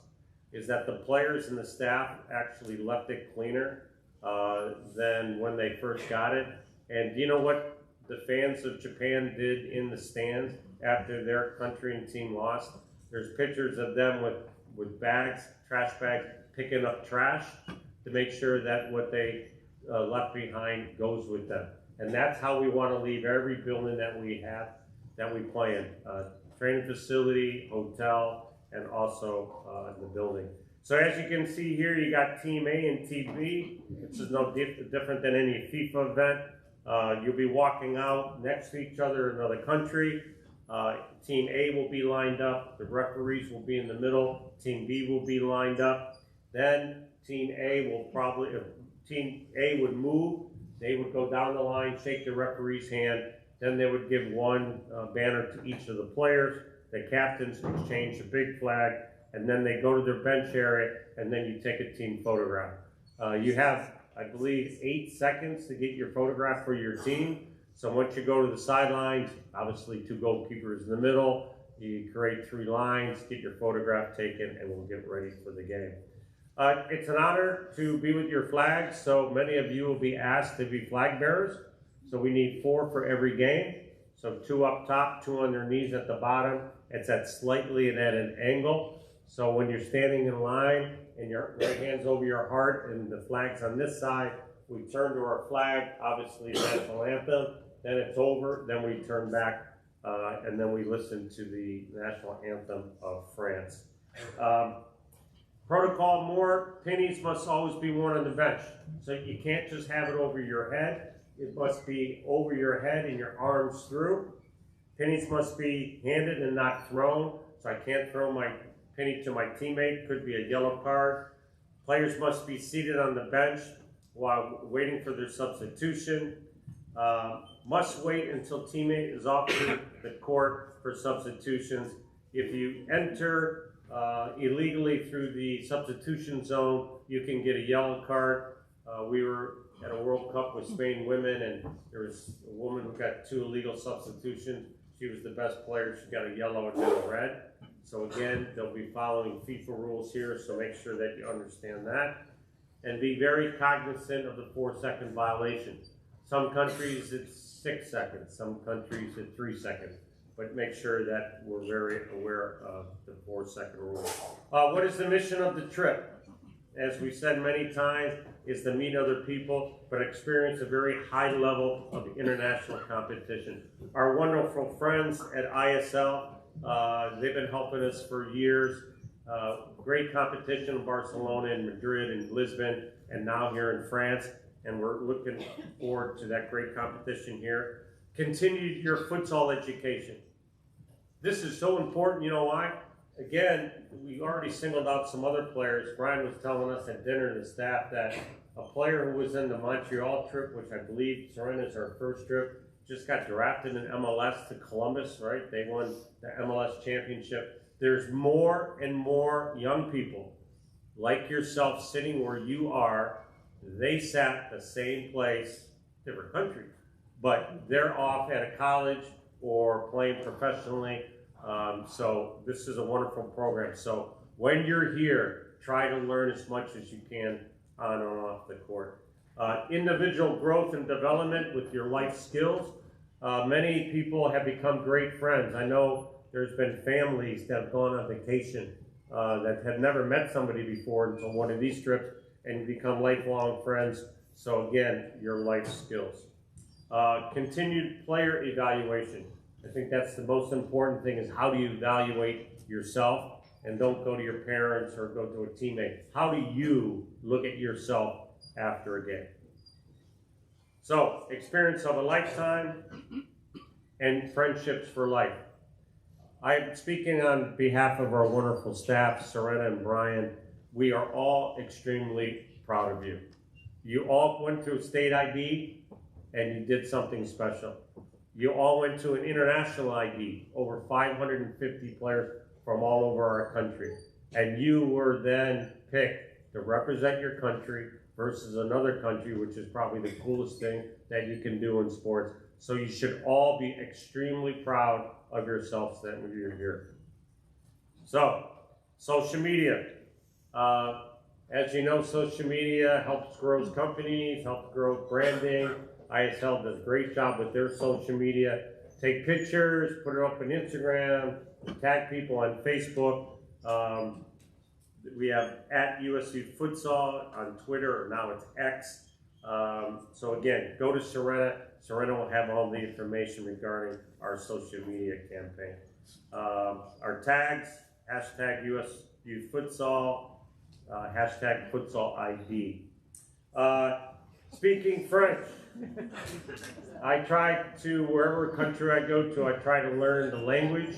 Is that the players and the staff actually left it cleaner than when they first got it. And do you know what the fans of Japan did in the stands after their country and team lost? There's pictures of them with bags, trash bags, picking up trash to make sure that what they left behind goes with them. And that's how we want to leave every building that we have, that we play in. Training facility, hotel, and also the building. So as you can see here, you got Team A and Team B. This is no different than any FIFA event. You'll be walking out next to each other in another country. Team A will be lined up. The referees will be in the middle. Team B will be lined up. Then Team A will probably, if Team A would move, they would go down the line, shake the referee's hand. Then they would give one banner to each of the players. The captains exchange a big flag, and then they go to their bench area, and then you take a team photograph. You have, I believe, 8 seconds to get your photograph for your team. So once you go to the sidelines, obviously 2 goalkeepers in the middle, you create 3 lines, get your photograph taken, and we'll get ready for the game. It's an honor to be with your flags, so many of you will be asked to be flag bearers. So we need 4 for every game. So 2 up top, 2 on their knees at the bottom. It's at slightly and at an angle. So when you're standing in line and your right hand's over your heart and the flag's on this side, we turn to our flag, obviously the national anthem, then it's over, then we turn back, and then we listen to the national anthem of France. Protocol more, pennies must always be worn on the bench. So you can't just have it over your head. It must be over your head and your arms through. Pennies must be handed and not thrown. So I can't throw my penny to my teammate. Could be a yellow card. Players must be seated on the bench while waiting for their substitution. Must wait until teammate is off the court for substitutions. If you enter illegally through the substitution zone, you can get a yellow card. We were at a World Cup with Spain women, and there was a woman who got 2 illegal substitutions. She was the best player. She got a yellow and a red. So again, they'll be following FIFA rules here, so make sure that you understand that. And be very cognizant of the 4-second violation. Some countries it's 6 seconds, some countries it's 3 seconds. But make sure that we're very aware of the 4-second rule. What is the mission of the trip? As we said many times, is to meet other people, but experience a very high level of international competition. Our wonderful friends at ISL, they've been helping us for years. Great competition in Barcelona and Madrid and Lisbon, and now here in France. And we're looking forward to that great competition here. Continue your futsal education. This is so important, you know why? Again, we already singled out some other players. Brian was telling us at dinner, the staff, that a player who was in the Montreal trip, which I believe, Serena, is our first trip, just got drafted in MLS to Columbus, right? They won the MLS championship. There's more and more young people like yourself sitting where you are. They sat the same place, different country, but they're off at a college or playing professionally. So this is a wonderful program. So when you're here, try to learn as much as you can on and off the court. Individual growth and development with your life skills. Many people have become great friends. I know there's been families that have gone on vacation that have never met somebody before until one of these trips, and become lifelong friends. So again, your life skills. Continued player evaluation. I think that's the most important thing, is how do you evaluate yourself? And don't go to your parents or go to a teammate. How do you look at yourself after a game? So, experience of a lifetime and friendships for life. I'm speaking on behalf of our wonderful staff, Serena and Brian. We are all extremely proud of you. You all went to a state ID and you did something special. You all went to an international ID, over 550 players from all over our country. And you were then picked to represent your country versus another country, which is probably the coolest thing that you can do in sports. So you should all be extremely proud of yourselves that you're here. So, social media. As you know, social media helps grow companies, helps grow branding. ISL does a great job with their social media. Take pictures, put it up on Instagram, tag people on Facebook. We have at USYF Futsal on Twitter, or now it's X. So again, go to Serena. Serena will have all the information regarding our social media campaign. Our tags, hashtag USYF Futsal, hashtag Futsal ID. Speaking French, I try to, wherever country I go to, I try to learn the language.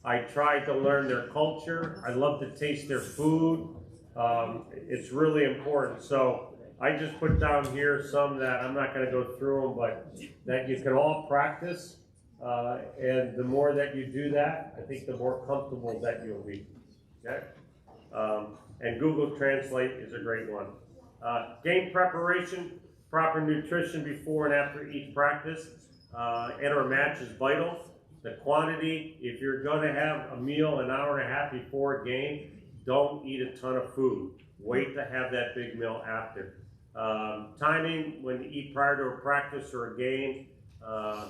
I try to learn their culture. I love to taste their food. It's really important. So I just put down here some that I'm not going to go through them, but that you can all practice. And the more that you do that, I think the more comfortable that you'll be. Okay? And Google Translate is a great one. Game preparation, proper nutrition before and after each practice and or match is vital. The quantity, if you're going to have a meal an hour and a half before a game, don't eat a ton of food. Wait to have that big meal after. Timing, when you eat prior to a practice or a game,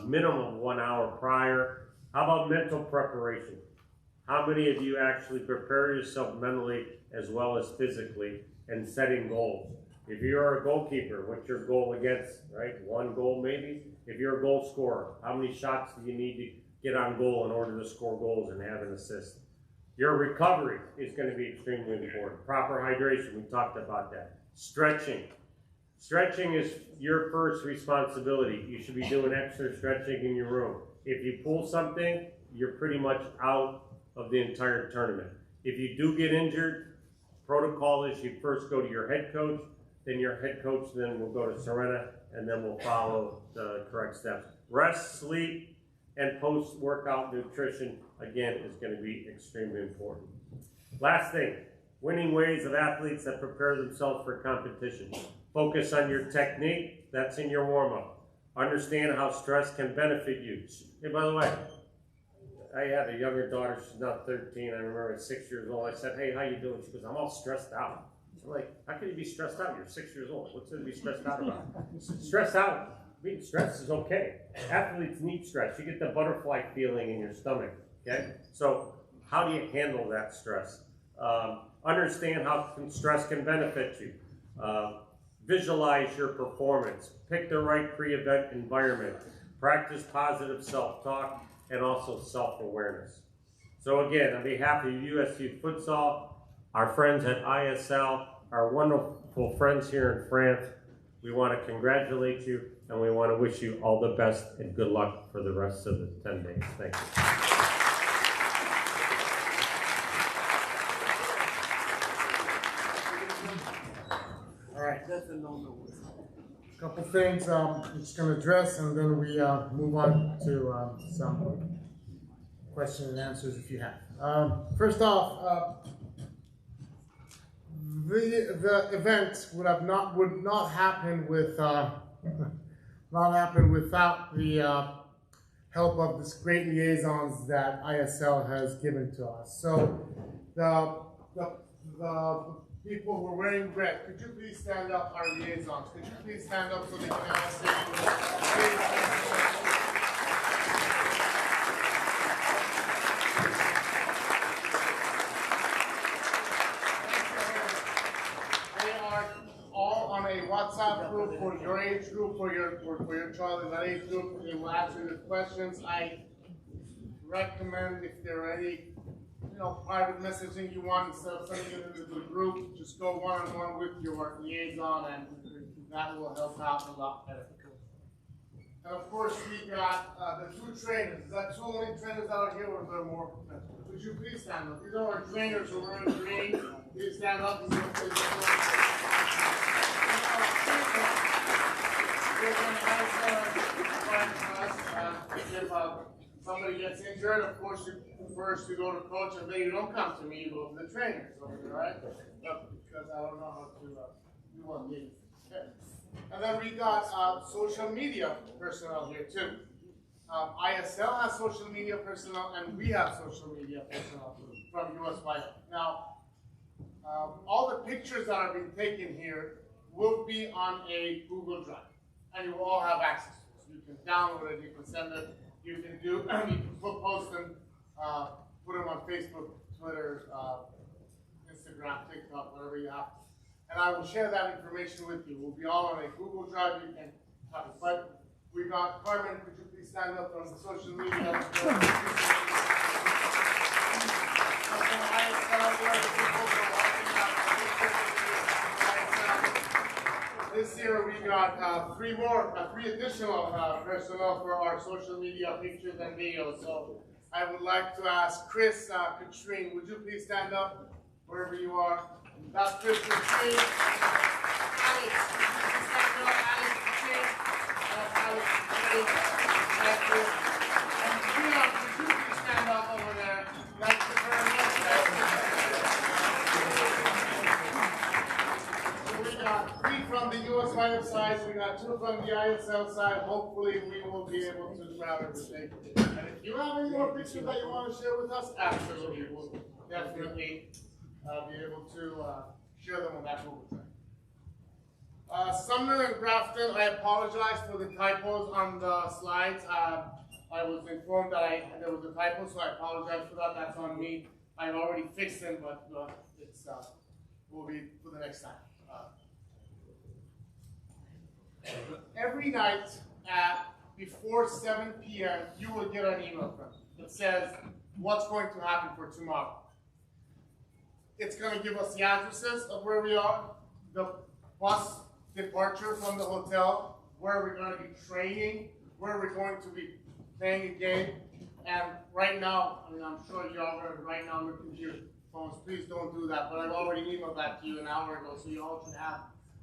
minimum 1 hour prior. How about mental preparation? How many of you actually prepare yourself mentally as well as physically and setting goals? If you're a goalkeeper, what's your goal against, right? 1 goal maybe? If you're a goal scorer, how many shots do you need to get on goal in order to score goals and have an assist? Your recovery is going to be extremely important. Proper hydration, we talked about that. Stretching. Stretching is your first responsibility. You should be doing extra stretching in your room. If you pull something, you're pretty much out of the entire tournament. If you do get injured, protocol is you first go to your head coach, then your head coach then will go to Serena, and then we'll follow the correct steps. Rest, sleep, and post-workout nutrition, again, is going to be extremely important. Last thing, winning ways of athletes that prepare themselves for competition. Focus on your technique, that's in your warm-up. Understand how stress can benefit you. Hey, by the way, I have a younger daughter, she's now 13, I remember at 6 years old, I said, hey, how you doing? She goes, I'm all stressed out. I'm like, how can you be stressed out? You're 6 years old. What's there to be stressed out about? Stressed out, being stressed is okay. Athletes need stress. You get the butterfly feeling in your stomach, okay? So how do you handle that stress? Understand how stress can benefit you. Visualize your performance. Pick the right pre-event environment. Practice positive self-talk and also self-awareness. So again, on behalf of USYF Futsal, our friends at ISL, our wonderful friends here in France, we want to congratulate you and we want to wish you all the best and good luck for the rest of the 10 days. Thank you. All right. That's a no-no. Couple things I'm just going to address, and then we move on to some questions and answers if you have. First off, the event would not happen with without the help of this great liaisons that ISL has given to us. So the people who are wearing red, could you please stand up, our liaisons? Could you please stand up so they can all say They are all on a WhatsApp group for your age group, for your child in that age group. They will answer your questions. I recommend if there are any private messaging you want, instead of sending it into the group, just go one-on-one with your liaison, and that will help out a lot better. And of course, we got the two trainers. Is that two only trainers that are here, or is there more? Would you please stand up? These are our trainers who are in green. Please stand up. If somebody gets injured, of course, first you go to coach, and then you don't come to me, you go to the trainers, right? Because I don't know how to do one thing. Okay. And then we got social media personnel here too. ISL has social media personnel, and we have social media personnel from USYF. Now, all the pictures that are being taken here will be on a Google Drive, and you will all have access to it. So you can download it, you can send it, you can post them, put them on Facebook, Twitter, Instagram, TikTok, whatever you have. And I will share that information with you. We'll be all on a Google Drive. You can have it. But we got Carmen, could you please stand up on the social media? This year we got three additional personnel for our social media pictures and videos. So I would like to ask Chris, Katrine, would you please stand up wherever you are? That's Chris, Katrine. Alex, stand up, Alex, Katrine. Alex, Katrine. Thank you. And Leon, could you please stand up over there? Thank you very much. So we got 3 from the USYF side, we got 2 from the ISL side. Hopefully we will be able to grab everything. And if you have any more pictures that you want to share with us, absolutely, we'll definitely be able to share them on that Google Drive. Sumner and Grafton, I apologize for the typos on the slides. I was informed that there was a typo, so I apologize for that. That's on me. I've already fixed them, but it's will be for the next time. Every night before 7 p.m., you will get an email from me that says what's going to happen for tomorrow. It's going to give us the addresses of where we are, the bus departure from the hotel, where we're going to be training, where we're going to be playing a game, And right now, I mean, I'm sure you all are right now looking at your phones. Please don't do that. But I've already emailed that to you an hour ago, so you all should have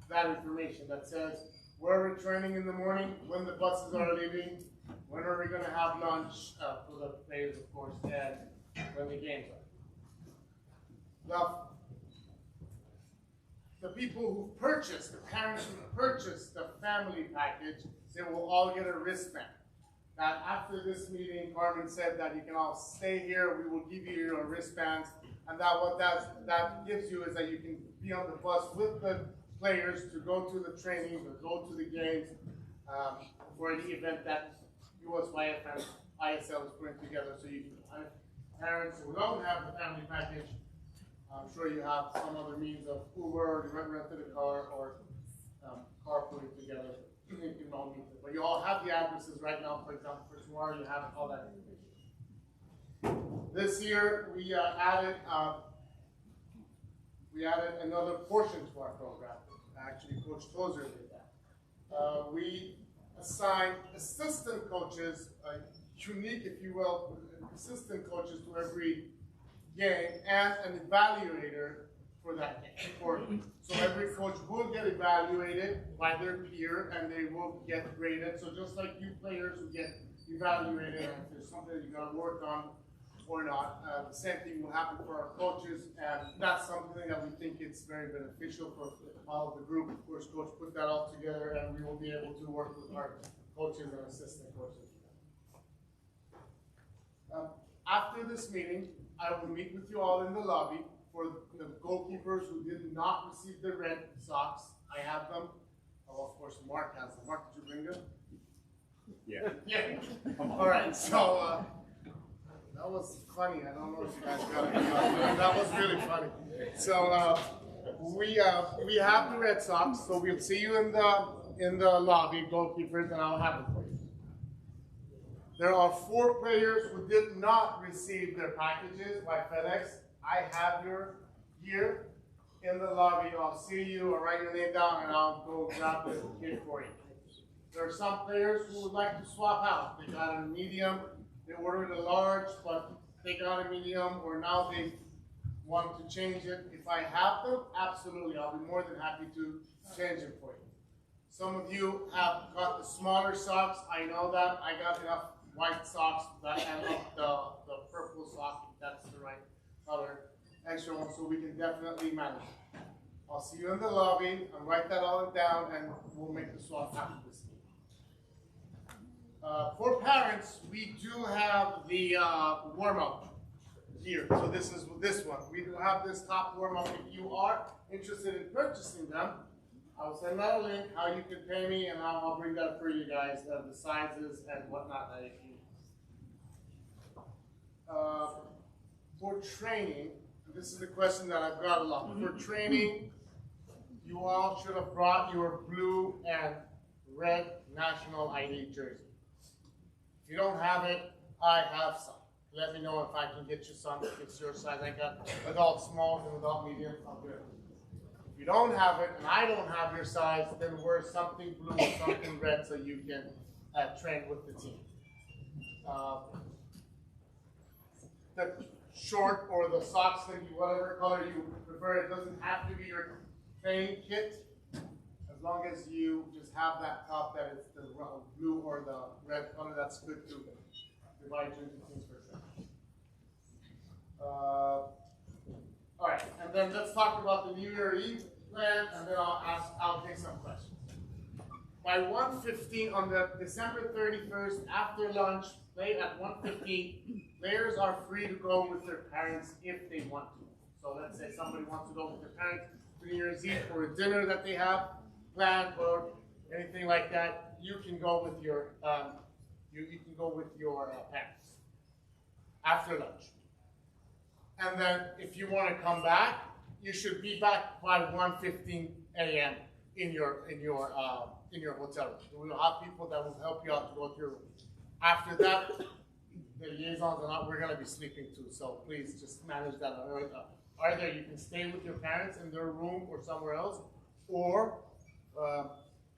that information that says where we're training in the morning, when the buses are leaving, when are we going to have lunch for the players, of course, and when the games are. Now, the people who purchase, the parents who purchase the family package, they will all get a wristband. That after this meeting, Carmen said that you can all stay here, we will give you your wristbands, and that what that gives you is that you can be on the bus with the players to go to the trainings or go to the games for any event that USYF and ISL is putting together. So you can, parents who don't have the family package, I'm sure you have some other means of Uber, you rented a car, or carpooling together. You can all meet them. But you all have the addresses right now. For example, for tomorrow, you have all that information. This year, we added another portion to our program. Actually, Coach Tozer did that. We assigned assistant coaches, unique, if you will, assistant coaches to every game, and an evaluator for that game. So every coach will get evaluated by their peer, and they will get graded. So just like you players who get evaluated, and if there's something that you got to work on or not, the same thing will happen for our coaches, and that's something that we think it's very beneficial for all of the group. Of course, Coach put that all together, and we will be able to work with our coaches and assistant coaches. After this meeting, I will meet with you all in the lobby. For the goalkeepers who did not receive the red socks, I have them. Oh, of course, Mark has them. Mark, did you bring them? Yeah. Yeah. All right. So that was funny. I don't know if you guys got it. That was really funny. So we have the red socks. So we'll see you in the lobby, goalkeepers, and I'll have them for you. There are 4 players who did not receive their packages by FedEx. I have your here in the lobby. I'll see you, or write your name down, and I'll go grab the kit for you. There are some players who would like to swap out. They got a medium, they ordered a large, but they got a medium, or now they want to change it. If I have them, absolutely, I'll be more than happy to change it for you. Some of you have got the smaller socks. I know that. I got enough white socks that and the purple sock, if that's the right color, extra one, so we can definitely manage it. I'll see you in the lobby, and write that all down, and we'll make the swap after this meeting. For parents, we do have the warm-up here. So this is this one. We do have this top warm-up. If you are interested in purchasing them, I'll send out a link how you can pay me, and I'll bring that for you guys, the sizes and whatnot that you need. For training, this is the question that I've got a lot. For training, you all should have brought your blue and red national ID jersey. If you don't have it, I have some. Let me know if I can get you some, if it's your size. I got adult smalls and adult mediums. I'll do it. If you don't have it, and I don't have your size, then wear something blue or something red so you can train with the team. The short or the socks, whatever color you prefer, it doesn't have to be your training kit, as long as you just have that top that is the blue or the red color. That's good to divide you into teams for training. All right, and then let's talk about the New Year Eve plan, and then I'll take some questions. By 1:15 on the December 31st, after lunch, play at 1:15. Players are free to go with their parents if they want to. So let's say somebody wants to go with their parents to New Year's Eve for a dinner that they have planned or anything like that. You can go with your parents after lunch. And then if you want to come back, you should be back by 1:15 a.m. in your hotel room. We will have people that will help you out to go to your room. After that, the liaisons and we're going to be sleeping too, so please just manage that. Either you can stay with your parents in their room or somewhere else, or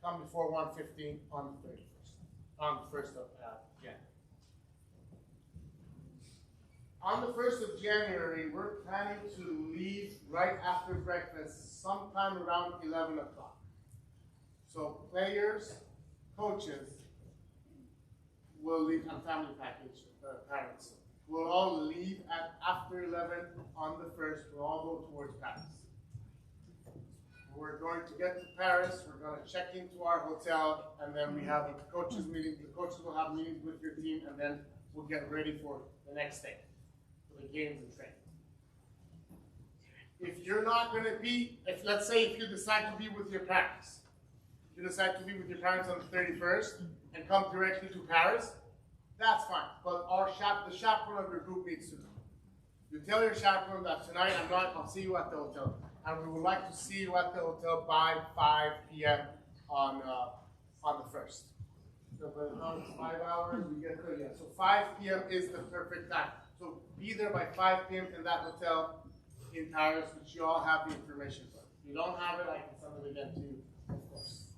come before 1:15 on the 31st, on the 1st of January. On the 1st of January, we're planning to leave right after breakfast, sometime around 11 o'clock. So players, coaches will leave, and family package, parents, will all leave at after 11 on the 1st. We'll all go towards Paris. We're going to get to Paris, we're going to check into our hotel, and then we have a coaches meeting. The coaches will have meetings with your team, and then we'll get ready for the next day, for the games and training. If you're not going to be, let's say if you decide to be with your parents, on the 31st and come directly to Paris, that's fine. But the chaperone of your group needs to know. You tell your chaperone that tonight I'll see you at the hotel. And we would like to see you at the hotel by 5 p.m. on the 1st. So by the time it's 5 hours, we get there. Yeah. So 5 p.m. is the perfect time. So be there by 5 p.m. in that hotel in Paris, which you all have the information for. If you don't have it, I can send it again to you, of course.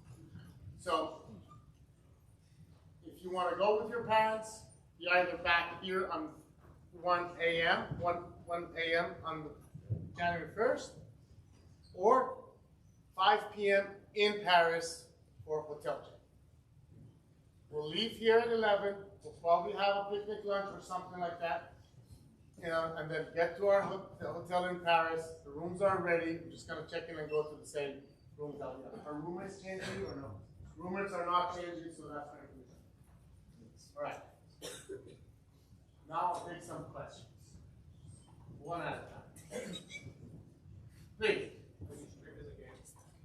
So if you want to go with your parents, you're either back here on 1 a.m. on January 1st, or 5 p.m. in Paris for hotel check. We'll leave here at 11. We'll probably have a picnic lunch or something like that, and then get to our hotel in Paris. The rooms are ready. We're just gonna check in and go to the same rooms that we have. Are roommates changing or no? Roommates are not changing, so that's gonna be done. All right. Now I'll take some questions, one at a time. Please.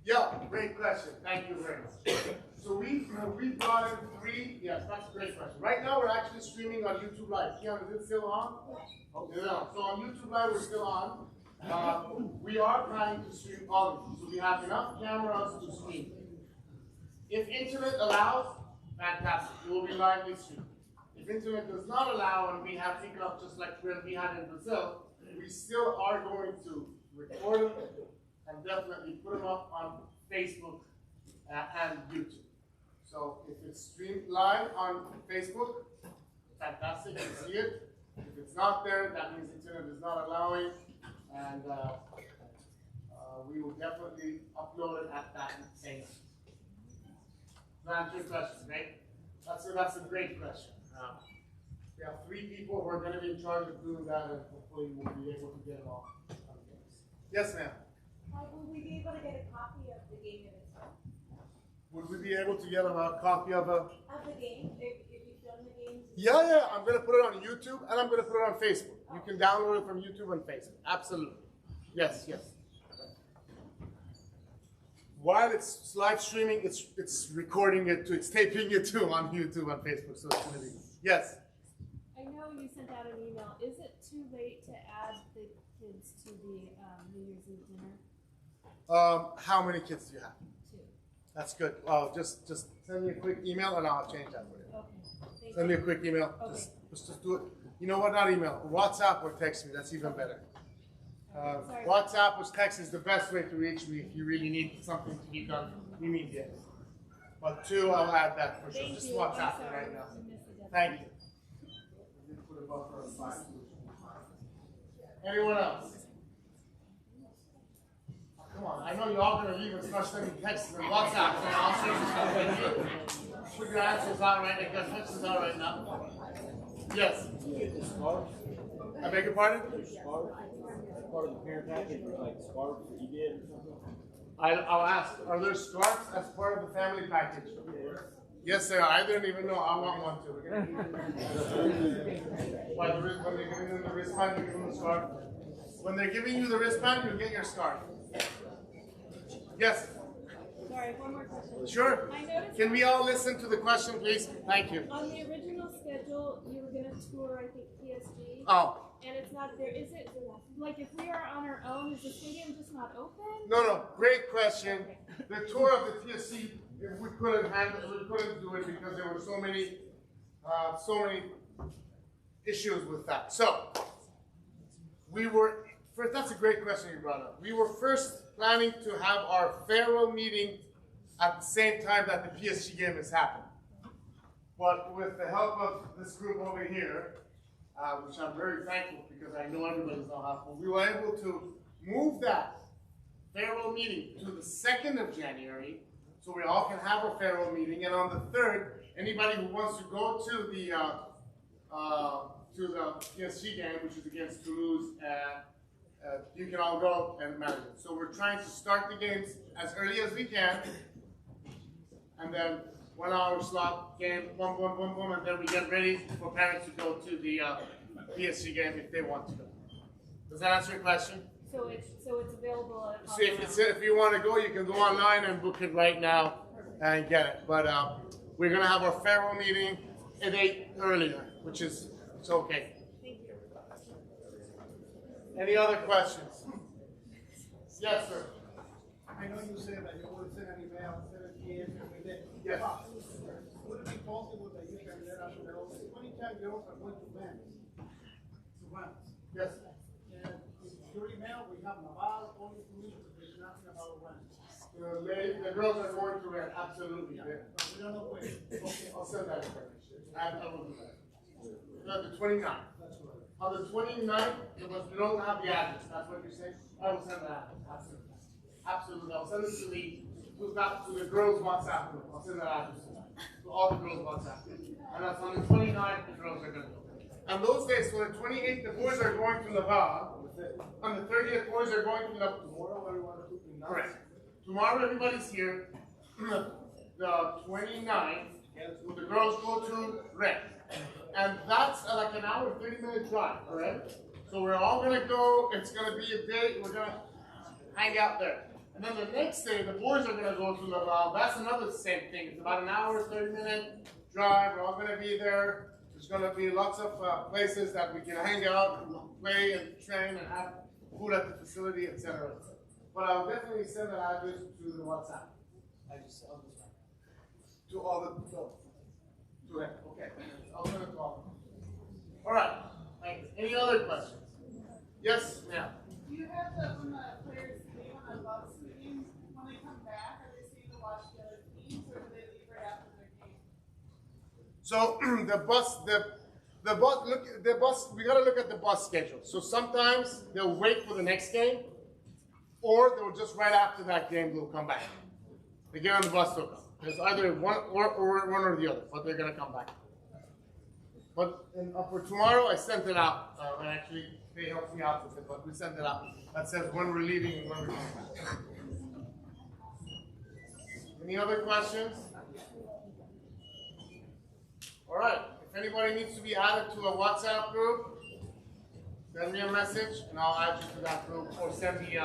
Yeah, great question. Thank you very much. So we brought in 3. Yes, that's a great question. Right now we're actually streaming on YouTube Live. Keon, is it still on? Okay. Yeah. So on YouTube Live we're still on. We are planning to stream all of these. So we have enough cameras to stream. If internet allows, fantastic. It will be lively streamed. If internet does not allow and we have pickup just like we had in Brazil, we still are going to record them and definitely put them up on Facebook and YouTube. So if it's streamed live on Facebook, fantastic, you see it. If it's not there, that means internet is not allowing, and we will definitely upload it at that same time. That answers your question, right? That's a great question. We have 3 people who are going to be in charge of doing that, and hopefully we'll be able to get it all. Yes, ma'am. Will we be able to get a copy of the game in itself? Would we be able to get a copy of a? Of the game, if you film the games? Yeah. I'm going to put it on YouTube and I'm going to put it on Facebook. You can download it from YouTube and Facebook. Absolutely. Yes. While it's live streaming, it's recording it too. It's taping it too on YouTube and Facebook. So it's going to be. Yes. I know you sent out an email. Is it too late to add the kids to the New Year's Eve dinner? How many kids do you have? 2. That's good. Well, just send me a quick email and I'll change that for you. Okay. Send me a quick email. Okay. Just do it. You know what? Not email. WhatsApp or text me. That's even better. Sorry. WhatsApp or text is the best way to reach me if you really need something to be done immediately. But 2, I'll add that for sure. Thank Just you. WhatsApp I'm me sorry. right now. I missed the deadline. Thank you. Put a buffer of 5. Anyone else? Come on, I know you're all going to leave and start sending texts and WhatsApp and all sorts of stuff like you. Put your answers out right now, your texts out right now. Yes. I beg your pardon? Part of the parent package, like scarves that you did or something? I'll ask. Are there scarves as part of the family package? Yes, there are. I didn't even know. I want one too. Why, when they're giving them the wristband, you give them the scarf? When they're giving you the wristband, you get your scarf. Yes? Sorry, one more question. Sure. I noticed Can we all listen to the question, please? Thank you. on the original schedule, you were going to tour, I think, PSG. Oh, And it's not there. Is it, like, if we are on our own, is the stadium just not open? no. Great question. The tour of the TSC, if we couldn't do it because there were so many issues with that. So, that's a great question you brought up. We were first planning to have our farewell meeting at the same time that the PSG game is happening. But with the help of this group over here, which I'm very thankful because I know everybody's not hospital. We were able to move that farewell meeting to the 2nd of January, so we all can have a farewell meeting. And on the 3rd, anybody who wants to go to the PSG game, which is against Toulouse, you can all go and manage it. So we're trying to start the games as early as we can, and then 1 hour slot game, boom, boom, boom, boom, and then we get ready for parents to go to the PSG game if they want to go. Does that answer your question? So it's available at See, if you want to go, you can go online and book it right now and get it. But we're gonna have our farewell meeting a day earlier, which is it's okay. Thank you. Any other questions? Yes, sir. I know you said that you would send an email, send a kids every day. Yes. Would it be possible that you can let us know 20 girls are going to bands? To bands. Yes. And in your email, we have Naval, only information, but there's nothing about bands. The girls are going to rent, absolutely. Yeah. But we don't know when. Okay, I'll send that information. I will do that. The 29th. That's right. On the 29th, we don't have the address. That's what you're saying? I will send that. Absolutely. Absolutely. I'll send it to the girls' WhatsApp group. I'll send that address to all the girls' WhatsApp group. And that's on the 29th, the girls are going to go. And those days, so the 28th, the boys are going to Laval. On the 30th, boys are going to Laval. Tomorrow, everyone is cooking. Correct. Tomorrow, everybody's here. The 29th, the girls go to Red. And that's like an hour, 30-minute drive, all right? So we're all gonna go, it's gonna be a day, we're gonna hang out there. And then the next day, the boys are gonna go to Laval. That's another same thing. It's about an hour, 30-minute drive. We're all gonna be there. There's gonna be lots of places that we can hang out and play and train and have food at the facility, etc. But I'll definitely send that address to the WhatsApp. To all the, to it, okay. I'll send it to all of them. All right, thanks. Any other questions? Yes, ma'am. Do you have the when the players leave on the bus meetings, when they come back, are they staying to watch the other teams, or do they leave right after their game? So the bus, we gotta look at the bus schedule. So sometimes they'll wait for the next game, or they'll just right after that game, they'll come back. They get on the bus, they'll come. There's either one or the other, but they're gonna come back. But for tomorrow, I sent it out. Actually, they helped me out with it, but we sent it out. That says when we're leaving and when we're coming back. Any other questions? All right. If anybody needs to be added to a WhatsApp group, send me a message and I'll add you to that group, or send me